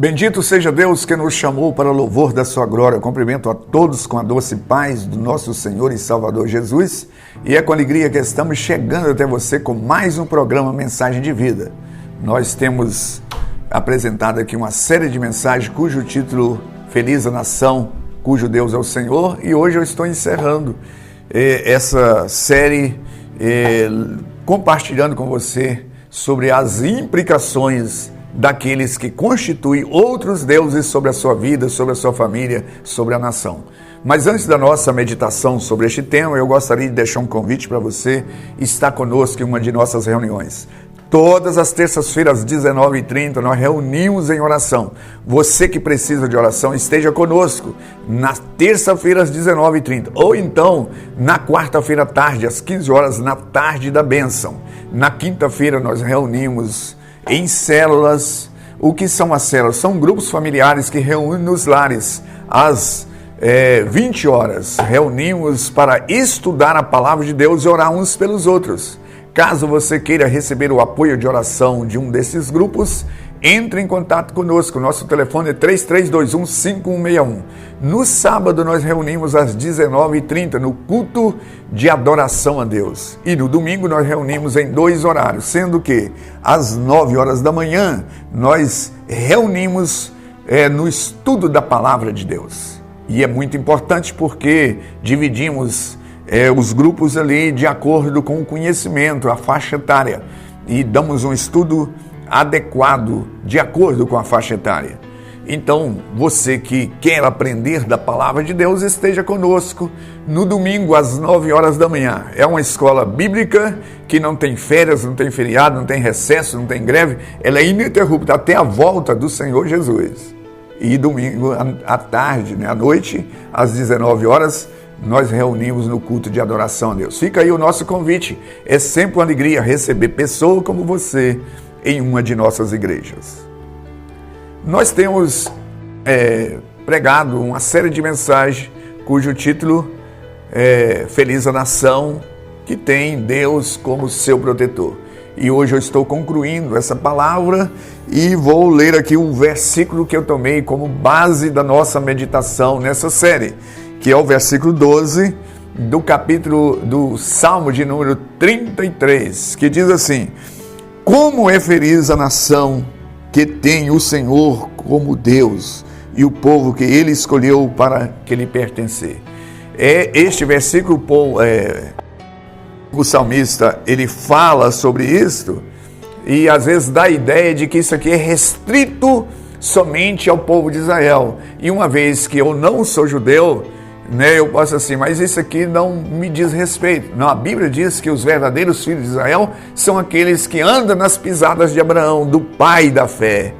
Bendito seja Deus que nos chamou para o louvor da sua glória. Eu cumprimento a todos com a doce paz do nosso Senhor e Salvador Jesus. E é com alegria que estamos chegando até você com mais um programa Mensagem de Vida. Nós temos apresentado aqui uma série de mensagens cujo título Feliz a Nação, cujo Deus é o Senhor. E hoje eu estou encerrando essa série compartilhando com você sobre as implicações daqueles que constituem outros deuses sobre a sua vida, sobre a sua família, sobre a nação. Mas antes da nossa meditação sobre este tema, eu gostaria de deixar um convite para você estar conosco em uma de nossas reuniões. Todas as terças-feiras, às 19h30, nós reunimos em oração. Você que precisa de oração, esteja conosco na terça-feira, às 19h30. Ou então, na quarta-feira à tarde, às 15 horas, na tarde da bênção. Na quinta-feira, nós reunimos em células. O que são as células? São grupos familiares que reúnem nos lares às 20 horas. Reunimos para estudar a palavra de Deus e orar uns pelos outros. Caso você queira receber o apoio de oração de um desses grupos, entre em contato conosco. Nosso telefone é 3321-5161. No sábado nós reunimos às 19h30 no culto de adoração a Deus. E no domingo nós reunimos em 2 horários, sendo que às 9 horas da manhã nós reunimos no estudo da palavra de Deus. E é muito importante porque dividimos os grupos ali de acordo com o conhecimento, a faixa etária. E damos um estudo adequado de acordo com a faixa etária. Então, você que quer aprender da palavra de Deus, esteja conosco no domingo às 9 horas da manhã. É uma escola bíblica que não tem férias, não tem feriado, não tem recesso, não tem greve. Ela é ininterrupta até a volta do Senhor Jesus. E domingo à tarde, à noite, às 19 horas, nós reunimos no culto de adoração a Deus. Fica aí o nosso convite. É sempre uma alegria receber pessoas como você em uma de nossas igrejas. Nós temos pregado uma série de mensagens cujo título é Feliz a Nação que tem Deus como seu protetor. E hoje eu estou concluindo essa palavra e vou ler aqui um versículo que eu tomei como base da nossa meditação nessa série, que é o versículo 12 do capítulo do Salmo de número 33, que diz assim: como é feliz a nação que tem o Senhor como Deus e o povo que ele escolheu para que lhe pertencer. Este versículo, o salmista, ele fala sobre isto e às vezes dá a ideia de que isso aqui é restrito somente ao povo de Israel. E uma vez que eu não sou judeu, eu posso assim, mas isso aqui não me diz respeito. Não, a Bíblia diz que os verdadeiros filhos de Israel são aqueles que andam nas pisadas de Abraão, do pai da fé.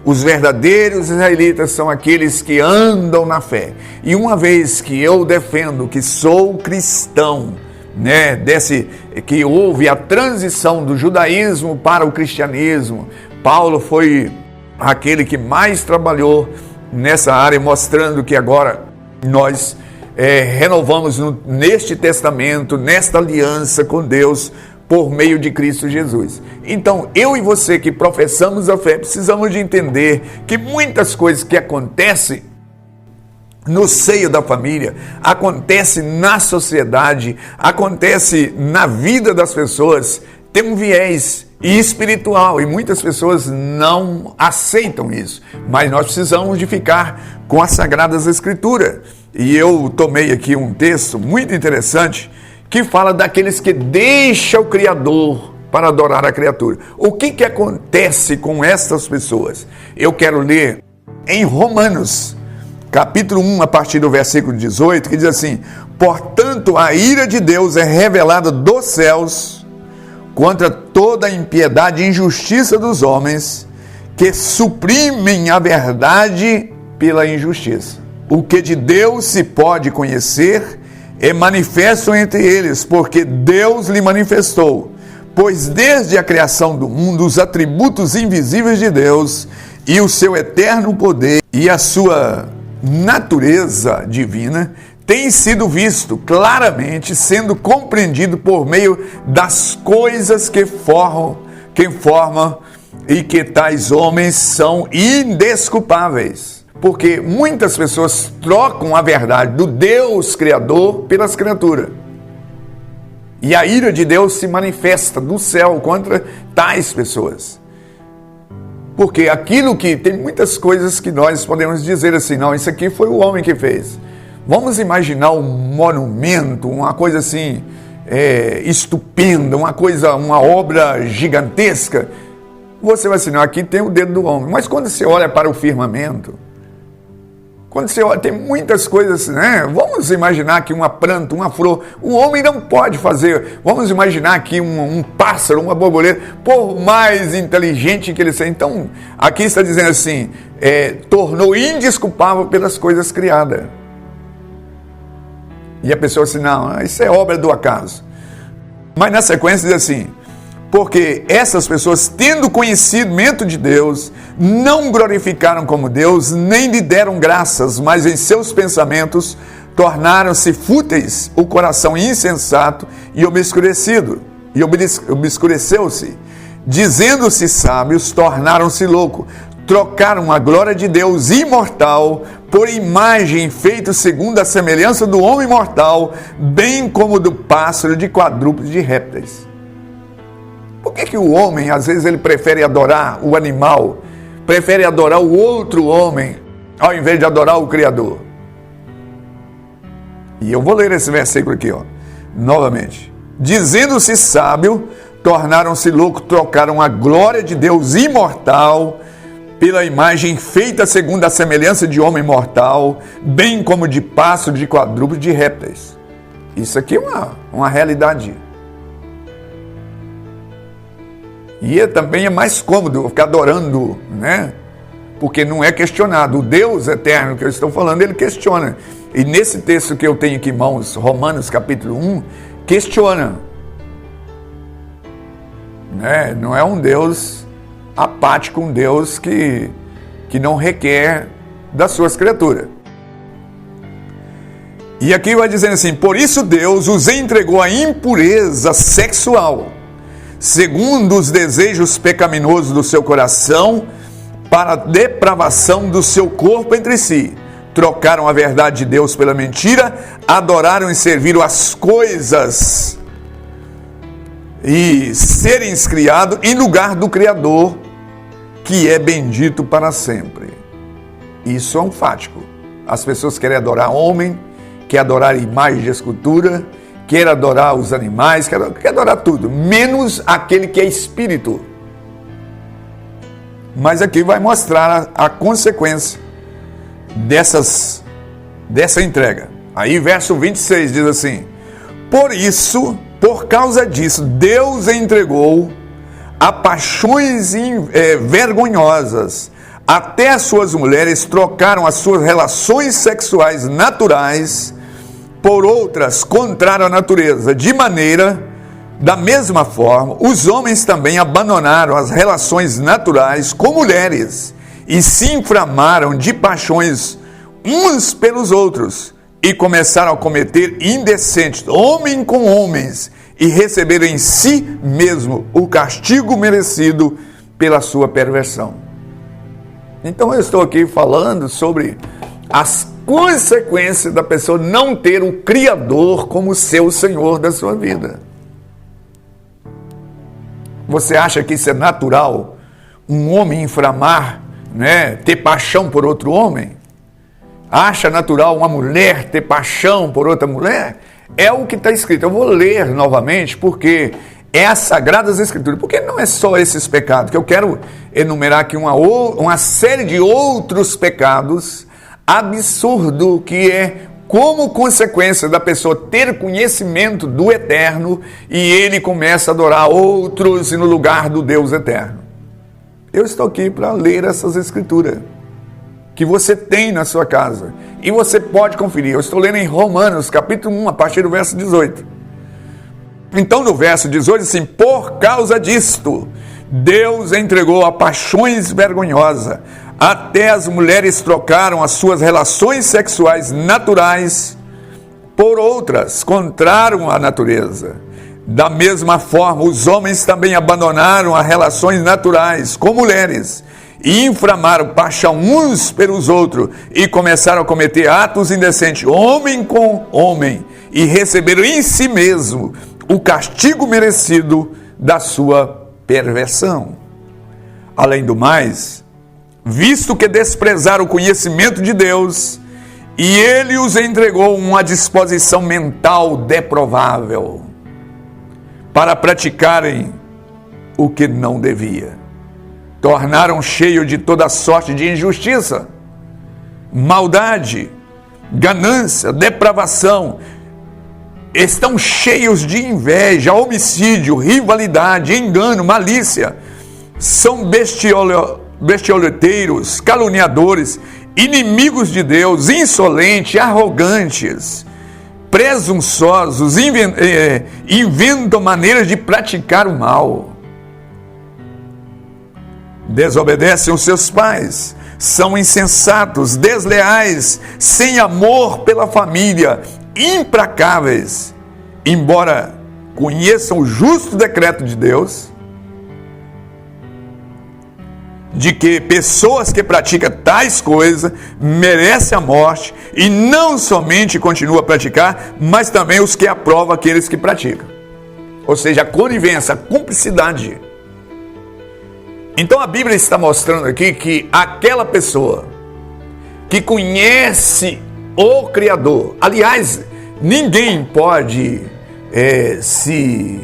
Os verdadeiros israelitas são aqueles que andam na fé. E uma vez que eu defendo que sou cristão, que houve a transição do judaísmo para o cristianismo, Paulo foi aquele que mais trabalhou nessa área, mostrando que agora nós renovamos neste testamento, nesta aliança com Deus, por meio de Cristo Jesus. Então, eu e você que professamos a fé, precisamos de entender que muitas coisas que acontecem no seio da família, acontece na sociedade, acontece na vida das pessoas, tem um viés espiritual e muitas pessoas não aceitam isso. Mas nós precisamos de ficar com as Sagradas Escrituras. E eu tomei aqui um texto muito interessante que fala daqueles que deixam o Criador para adorar a criatura. O que acontece com essas pessoas? Eu quero ler em Romanos, capítulo 1, a partir do versículo 18, que diz assim: portanto, a ira de Deus é revelada dos céus contra toda a impiedade e injustiça dos homens que suprimem a verdade pela injustiça. O que de Deus se pode conhecer é manifesto entre eles, porque Deus lhe manifestou. Pois desde a criação do mundo, os atributos invisíveis de Deus e o seu eterno poder e a sua natureza divina tem sido visto claramente, sendo compreendido por meio das coisas que formam e que tais homens são indesculpáveis. Porque muitas pessoas trocam a verdade do Deus Criador pelas criaturas. E a ira de Deus se manifesta do céu contra tais pessoas. Porque aquilo que tem muitas coisas que nós podemos dizer assim, não, isso aqui foi o homem que fez. Vamos imaginar um monumento, uma coisa assim, estupenda, uma obra gigantesca. Você vai assim, não, aqui tem o dedo do homem. Mas quando você olha para o firmamento, quando você olha, tem muitas coisas, né? Vamos imaginar que uma planta, uma flor, o homem não pode fazer. Vamos imaginar que um pássaro, uma borboleta, por mais inteligente que ele seja. Então, aqui está dizendo assim, tornou indesculpável pelas coisas criadas. E a pessoa assim, não, isso é obra do acaso. Mas na sequência diz assim, porque essas pessoas, tendo conhecimento de Deus, não glorificaram como Deus, nem lhe deram graças, mas em seus pensamentos tornaram-se fúteis, o coração insensato e obscurecido, e obscureceu-se. Dizendo-se sábios, tornaram-se loucos, trocaram a glória de Deus imortal por imagem feita segundo a semelhança do homem mortal, bem como do pássaro, de quadrúpedes, de répteis. Por que o homem, às vezes, ele prefere adorar o animal, prefere adorar o outro homem, ao invés de adorar o Criador? E eu vou ler esse versículo aqui, novamente. Dizendo-se sábio, tornaram-se loucos, trocaram a glória de Deus imortal pela imagem feita segundo a semelhança de homem mortal, bem como de pássaro, de quadrúpedes, de répteis. Isso aqui é uma realidade. E também é mais cômodo ficar adorando, né? Porque não é questionado. O Deus eterno que eu estou falando, ele questiona. E nesse texto que eu tenho aqui em mãos, Romanos capítulo 1, questiona. Né? Não é um Deus apático, um Deus que não requer das suas criaturas. E aqui vai dizendo assim, por isso Deus os entregou à impureza sexual, segundo os desejos pecaminosos do seu coração, para a depravação do seu corpo entre si. Trocaram a verdade de Deus pela mentira, adoraram e serviram as coisas e seres criados em lugar do Criador, que é bendito para sempre. Isso é um fático. As pessoas querem adorar homem, querem adorar imagem de escultura, quer adorar os animais, quer adorar tudo, menos aquele que é espírito. Mas aqui vai mostrar a consequência dessa entrega. Aí verso 26 diz assim, por isso, por causa disso, Deus entregou a paixões vergonhosas. Até as suas mulheres trocaram as suas relações sexuais naturais por outras contrárias à natureza, de maneira, da mesma forma, os homens também abandonaram as relações naturais com mulheres e se inflamaram de paixões uns pelos outros e começaram a cometer indecentes, homem com homens, e receberam em si mesmo o castigo merecido pela sua perversão. Então eu estou aqui falando sobre as consequências da pessoa não ter o Criador como seu Senhor da sua vida. Você acha que isso é natural? Um homem inflamar, né, ter paixão por outro homem? Acha natural uma mulher ter paixão por outra mulher? É o que está escrito. Eu vou ler novamente porque é as Sagradas Escrituras. Porque não é só esses pecados, que eu quero enumerar aqui uma série de outros pecados absurdo que é como consequência da pessoa ter conhecimento do eterno e ele começa a adorar outros no lugar do Deus eterno. Eu estou aqui para ler essas escrituras que você tem na sua casa e você pode conferir. Eu estou lendo em Romanos capítulo 1, a partir do verso 18. Então no verso 18 assim, por causa disto Deus entregou a paixões vergonhosas, até as mulheres trocaram as suas relações sexuais naturais por outras, contrárias à natureza, Da mesma forma, os homens também abandonaram as relações naturais com mulheres e inflamaram paixão uns pelos outros e começaram a cometer atos indecentes, homem com homem, e receberam em si mesmo o castigo merecido da sua perversão. Além do mais, visto que desprezaram o conhecimento de Deus, e ele os entregou uma disposição mental deprovável, para praticarem o que não devia. Tornaram cheio de toda sorte de injustiça, maldade, ganância, depravação. Estão cheios de inveja, homicídio, rivalidade, engano, malícia. São bestioleteiros, caluniadores, inimigos de Deus, insolentes, arrogantes, presunçosos, inventam maneiras de praticar o mal. Desobedecem os seus pais, são insensatos, desleais, sem amor pela família, implacáveis. Embora conheçam o justo decreto de Deus, de que pessoas que praticam tais coisas merecem a morte, e não somente continuam a praticar, mas também os que aprovam aqueles que praticam. Ou seja, a conivência, a cumplicidade. Então a Bíblia está mostrando aqui que aquela pessoa que conhece o Criador, aliás, ninguém pode se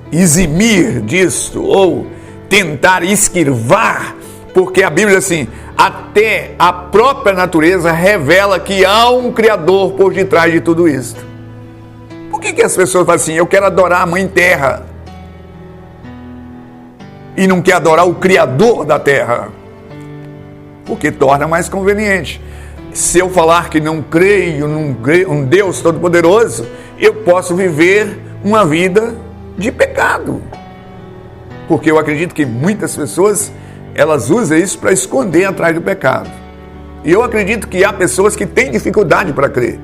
eximir disto ou tentar esquivar, porque a Bíblia diz assim, até a própria natureza revela que há um Criador por detrás de tudo isso. Por que as pessoas falam assim, eu quero adorar a Mãe Terra, e não quer adorar o Criador da Terra? Porque torna mais conveniente. Se eu falar que não creio num Deus Todo-Poderoso, eu posso viver uma vida de pecado. Porque eu acredito que muitas pessoas, elas usam isso para esconder atrás do pecado. E eu acredito que há pessoas que têm dificuldade para crer.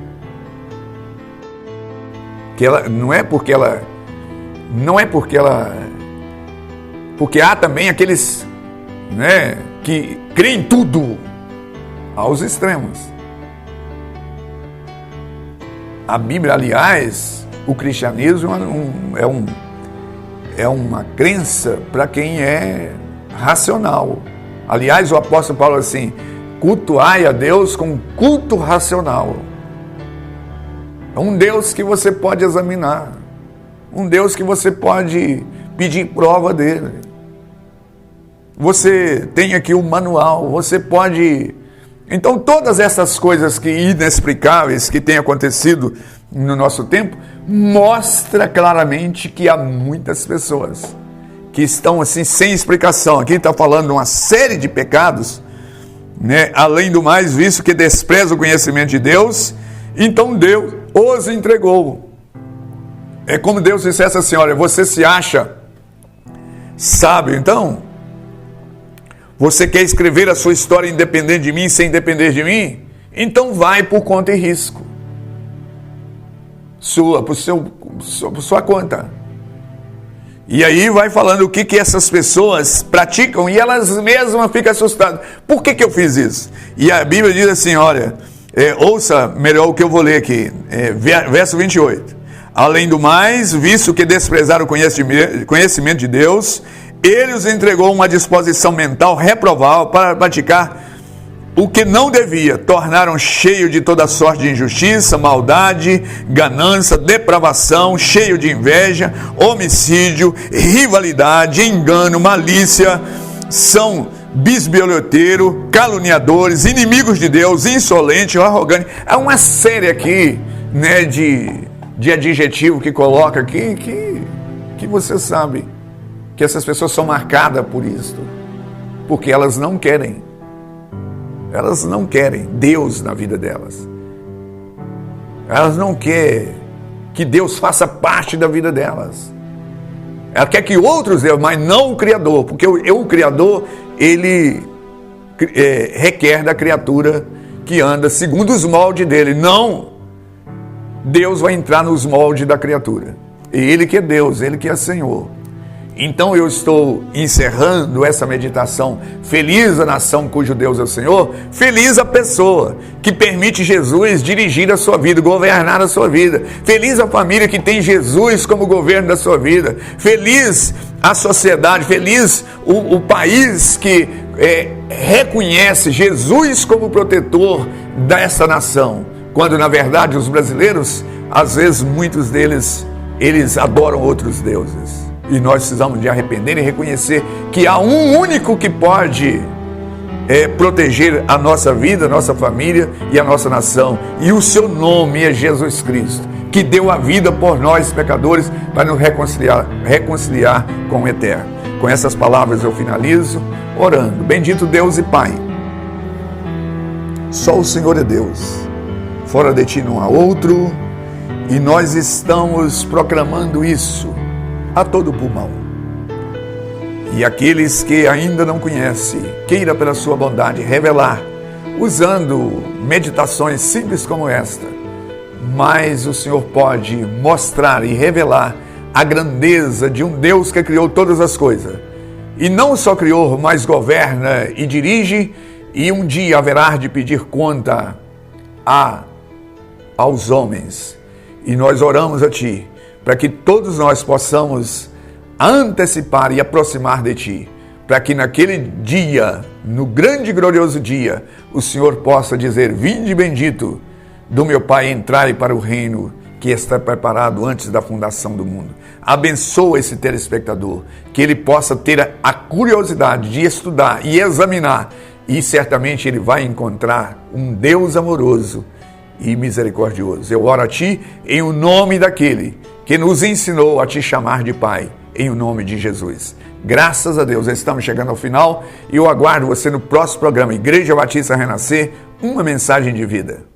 Que ela porque há também aqueles, que creem em tudo, aos extremos. A Bíblia, aliás, o cristianismo é uma crença para quem é racional. Aliás, o apóstolo Paulo assim, cultuai a Deus com culto racional. É um Deus que você pode examinar, um Deus que você pode pedir prova dele. Você tem aqui o manual, você pode... Então, todas essas coisas inexplicáveis que têm acontecido no nosso tempo, mostra claramente que há muitas pessoas que estão assim sem explicação. Aqui está falando de uma série de pecados, além do mais, visto que despreza o conhecimento de Deus, então Deus os entregou. É como Deus dissesse assim, olha, você se acha sábio, então... Você quer escrever a sua história independente de mim, sem depender de mim? Então vai por conta e risco. Por sua conta. E aí vai falando o que essas pessoas praticam e elas mesmas ficam assustadas. Por que eu fiz isso? E a Bíblia diz assim, olha, ouça melhor o que eu vou ler aqui, verso 28. Além do mais, visto que desprezaram o conhecimento de Deus, ele os entregou uma disposição mental reprovável para praticar o que não devia. Tornaram cheio de toda sorte de injustiça, maldade, ganância, depravação, cheio de inveja, homicídio, rivalidade, engano, malícia. São bisbilhoteiros, caluniadores, inimigos de Deus, insolentes, arrogantes. É uma série aqui, de adjetivo que coloca aqui, que você sabe que essas pessoas são marcadas por isso, porque elas não querem Deus na vida delas, elas não querem que Deus faça parte da vida delas, ela quer que outros Deus, mas não o Criador, porque o Criador, ele requer da criatura que anda segundo os moldes dele. Não, Deus vai entrar nos moldes da criatura. Ele que é Deus, Ele que é Senhor. Então eu estou encerrando essa meditação. Feliz a nação cujo Deus é o Senhor. Feliz a pessoa que permite Jesus dirigir a sua vida, governar a sua vida. Feliz a família que tem Jesus como governo da sua vida. Feliz a sociedade, feliz o país que reconhece Jesus como protetor dessa nação. Quando na verdade os brasileiros, às vezes muitos deles, eles adoram outros deuses. E nós precisamos de arrepender e reconhecer que há um único que pode proteger a nossa vida, a nossa família e a nossa nação. E o seu nome é Jesus Cristo, que deu a vida por nós, pecadores, para nos reconciliar com o Eterno. Com essas palavras eu finalizo orando. Bendito Deus e Pai, só o Senhor é Deus, fora de Ti não há outro, e nós estamos proclamando isso a todo pulmão. E aqueles que ainda não conhecem, queira pela sua bondade revelar, usando meditações simples como esta, mas o Senhor pode mostrar e revelar a grandeza de um Deus que criou todas as coisas. E não só criou, mas governa e dirige, e um dia haverá de pedir conta aos homens. E nós oramos a Ti, para que todos nós possamos antecipar e aproximar de Ti, para que naquele dia, no grande e glorioso dia, o Senhor possa dizer: vinde bendito do meu Pai, entrai para o reino que está preparado antes da fundação do mundo. Abençoa esse telespectador, que ele possa ter a curiosidade de estudar e examinar, e certamente ele vai encontrar um Deus amoroso e misericordioso. Eu oro a Ti em o nome daquele que nos ensinou a Te chamar de Pai, em o nome de Jesus. Graças a Deus, estamos chegando ao final e eu aguardo você no próximo programa Igreja Batista Renascer, uma mensagem de vida.